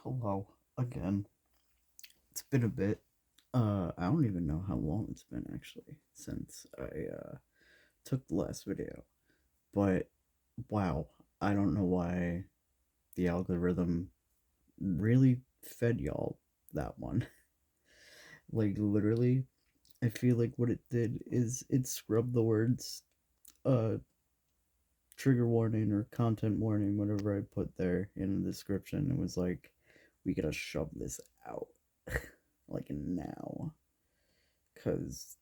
Hello again. It's been a bit. I don't even know how long it's been actually since I took the last video. But wow, I don't know why the algorithm really fed y'all that one. Like literally, I feel like what it did is it scrubbed the words uh trigger warning or content warning, whatever I put there in the description. It was like, we gotta shove this out like now. Because,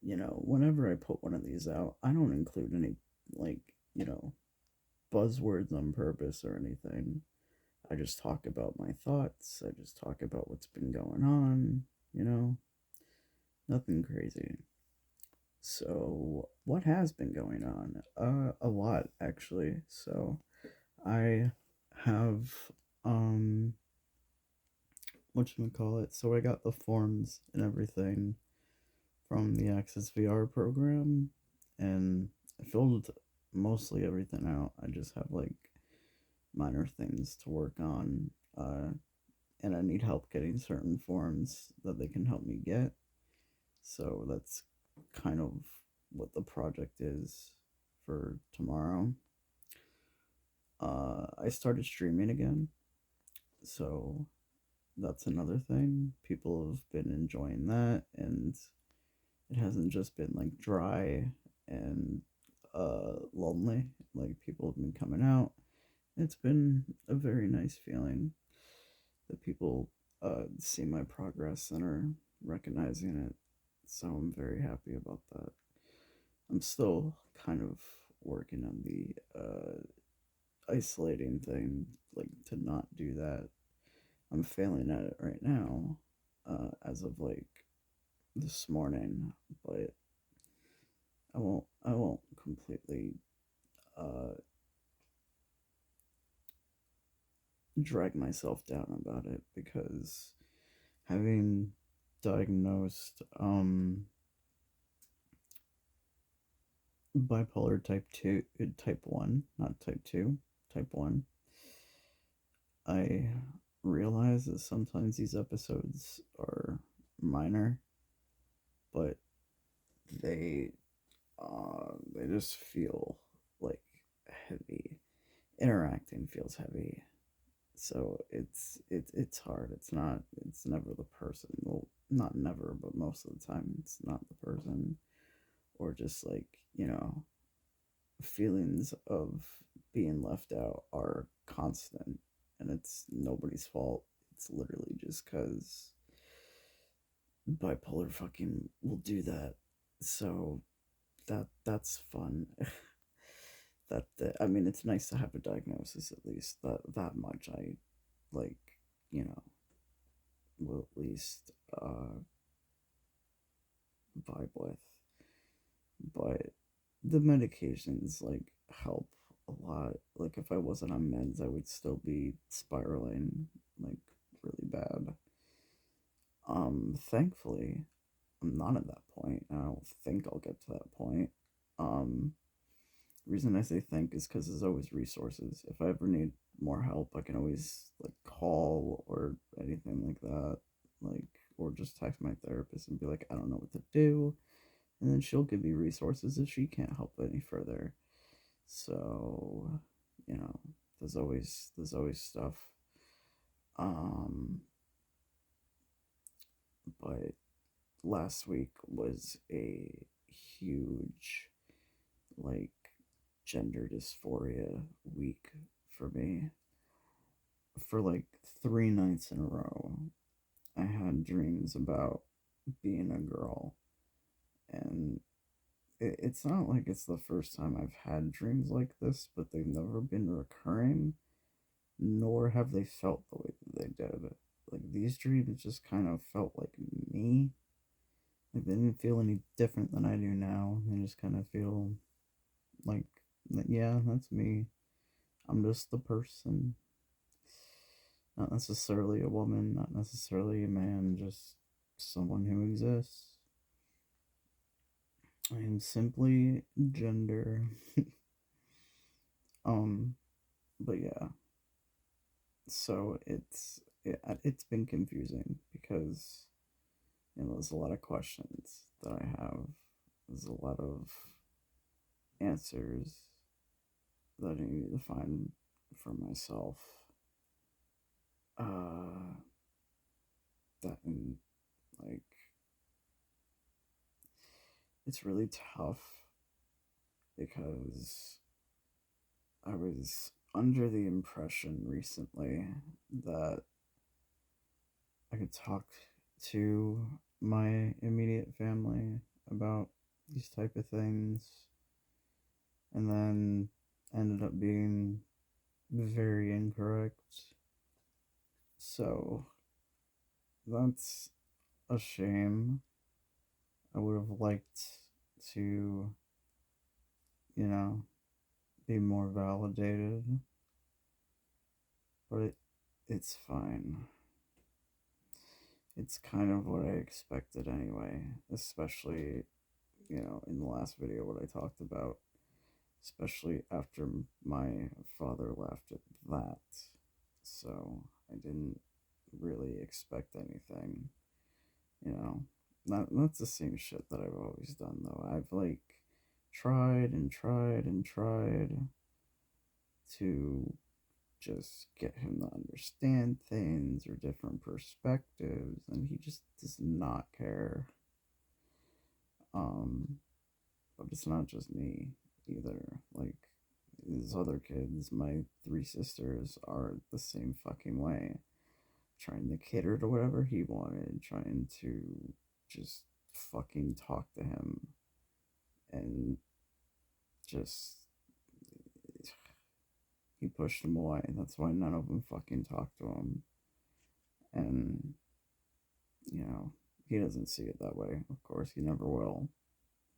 whenever I put one of these out, I don't include any, like, you know, buzzwords on purpose or anything. I just talk about my thoughts. I just talk about what's been going on, you know, nothing crazy. So, what has been going on? A lot, actually. So, I have, um, whatchamacallit? So, I got the forms and everything from the Access VR program, and I filled mostly everything out. I just have like minor things to work on, and I need help getting certain forms that they can help me get. So that's kind of what the project is for tomorrow. I started streaming again, so that's another thing. People have been enjoying that, and it hasn't just been like dry and lonely. Like people have been coming out. It's been a very nice feeling that people see my progress and are recognizing it. So I'm very happy about that. I'm still kind of working on the isolating thing, like to not do that. I'm failing at it right now, as of like this morning, but I won't completely uh, drag myself down about it because having diagnosed bipolar type 2 type 1, not type 2, type 1, I realize that sometimes these episodes are minor, but they they just feel like heavy. Interacting feels heavy, so it's hard. It's never the person. Well, not never, but most of the time it's not the person, or just like, feelings of being left out are constant, and it's nobody's fault. It's literally just because bipolar fucking will do that. So that's fun. I mean, it's nice to have a diagnosis, at least that much I like, you know will at least vibe with. But the medications like help a lot. Like if I wasn't on meds, I would still be spiraling like really bad. Thankfully, I'm not at that point. I don't think I'll get to that point. Um, reason I say think is because there's always resources. If I ever need more help, I can always like call or anything like that. Like, or just text my therapist and be like, I don't know what to do, and then she'll give me resources if she can't help any further. So, you know, there's always stuff. Um, but last week was a huge like gender dysphoria week for me. For like 3 nights in a row, I had dreams about being a girl, and it's not like it's the first time I've had dreams like this, but they've never been recurring, nor have they felt the way that they did. Like these dreams just kind of felt like me. Like they didn't feel any different than I do now. They just kind of feel like, yeah, that's me. I'm just the person. Not necessarily a woman, not necessarily a man, just someone who exists. I am simply gender. um, but yeah, So it's been confusing because there's a lot of questions that I have. There's a lot of answers that I need to find for myself. Uh, that and like it's really tough because I was under the impression recently that I could talk to my immediate family about these type of things, and then ended up being very incorrect. So that's a shame. I would have liked to, you know, be more validated, but it's fine. It's kind of what I expected anyway, especially, in the last video, what I talked about, especially after my father left at that. So I didn't really expect anything, you know. That's the same shit that I've always done, though. I've, like, tried and tried and tried to just get him to understand things or different perspectives, and he just does not care. Um, but it's not just me either. Like, these other kids, my three sisters, are the same fucking way. Trying to cater to whatever he wanted, trying to just fucking talk to him, and just he pushed him away. That's why none of them fucking talked to him. And, he doesn't see it that way. Of course, he never will.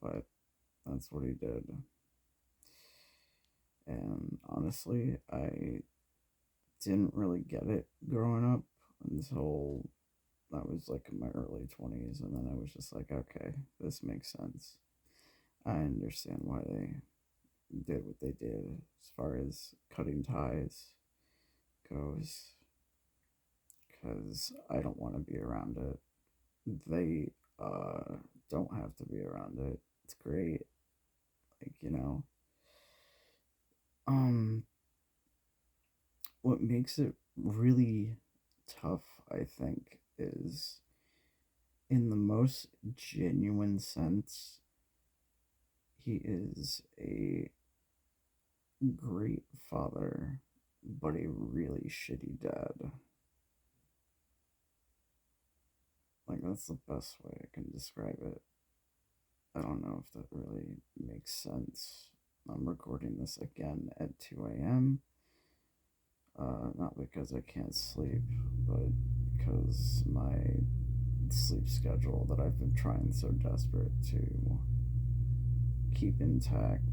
But that's what he did. And honestly, I didn't really get it growing up until I was like in my early 20s. And then I was just like, okay, this makes sense. I understand why they did what they did as far as cutting ties goes. Because I don't want to be around it. They don't have to be around it. It's great. Like, um, what makes it really tough, I think, is in the most genuine sense, he is a great father, but a really shitty dad. Like, that's the best way I can describe it. I don't know if that really makes sense. I'm recording this again at 2 a.m. Not because I can't sleep, but because my sleep schedule that I've been trying so desperate to keep intact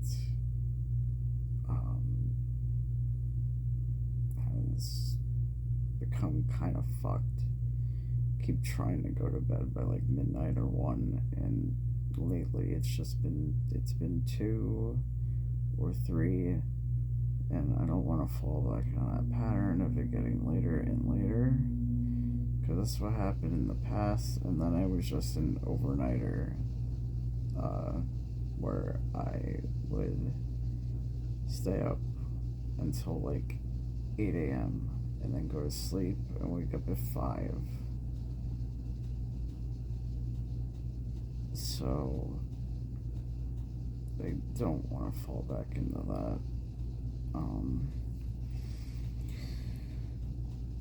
um, has become kind of fucked. Keep trying to go to bed by like midnight or 1, and lately it's been 2 or 3, and I don't want to fall back on that pattern of it getting later and later, because that's what happened in the past. And then I was just an overnighter, where I would stay up until like 8 a.m. and then go to sleep and wake up at 5. So I don't want to fall back into that.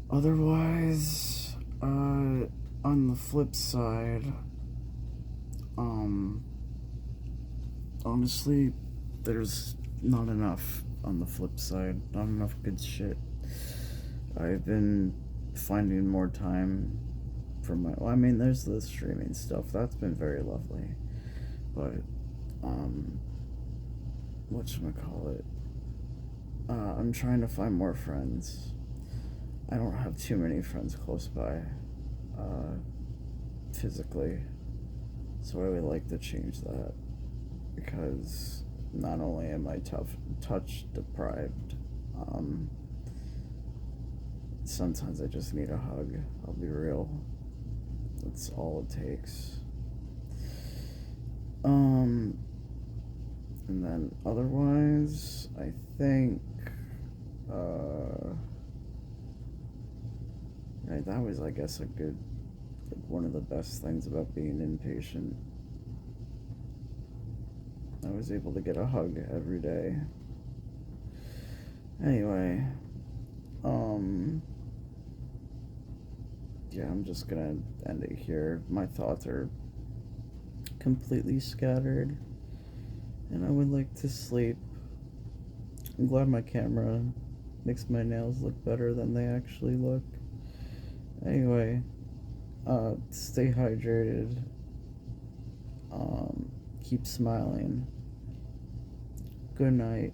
Otherwise, on the flip side, um, honestly, there's not enough on the flip side. Not enough good shit. I've been finding more time for my. Well, I mean, there's the streaming stuff. That's been very lovely. But, whatchamacallit? I'm trying to find more friends. I don't have too many friends close by, uh, physically. So I would like to change that, because not only am I touch deprived, sometimes I just need a hug. I'll be real. That's all it takes. Um, and then otherwise, I think, uh, right, that was, I guess, a good, like, one of the best things about being inpatient. I was able to get a hug every day. Anyway, um, yeah, I'm just gonna end it here. My thoughts are completely scattered, and I would like to sleep. I'm glad my camera makes my nails look better than they actually look. Anyway, stay hydrated. Keep smiling. Good night.